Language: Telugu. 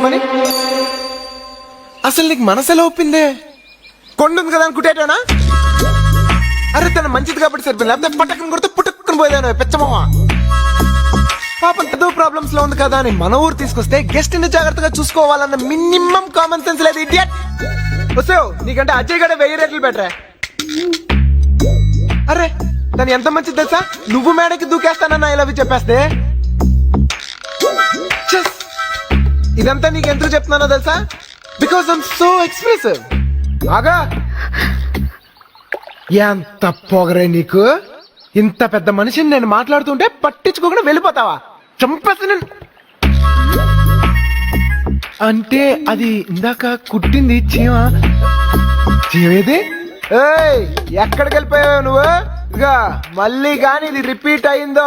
చెప్పని. అసలు నీకు మనసు ఎలా ఒప్పిందే? కొండుంది కదా అని కుట్టేటానా? అరే తన మంచిది కాబట్టి సరిపోయింది, లేకపోతే పట్టకని కొడితే పుట్టుకుని పోయేదాను పెచ్చమ్మ. పాపం ఏదో ప్రాబ్లమ్స్ లో ఉంది కదా అని మన ఊరు తీసుకొస్తే గెస్ట్ ని జాగ్రత్తగా చూసుకోవాలన్న మినిమం కామన్ సెన్స్ లేదు. ఇడియట్. వస్తావు నీకంటే అజయ్ గడ 1000 రేట్లు బెటరే. అరే తను ఎంత మంచిది తెలుసా? నువ్వు మేడకి దూకేస్తానన్నా ఇలా చెప్పేస్తే. ఇదంతా నీకు ఎందుకు చెప్తున్నానో తెలుసా? Because I'm so expressive. ఆగా, ఎంత పొగరే నీకు! ఇంత పెద్ద మనిషిని నేను మాట్లాడుతుంటే పట్టించుకోకుండా వెళ్ళిపోతావా? చంపేస్తా నేను. అంటే అది ఇందాక కుట్టింది చీమేది. ఏయ్ ఎక్కడికి వెళ్ళిపోయావు నువ్వు? ఇక మళ్ళీ కానీ ఇది రిపీట్ అయిందో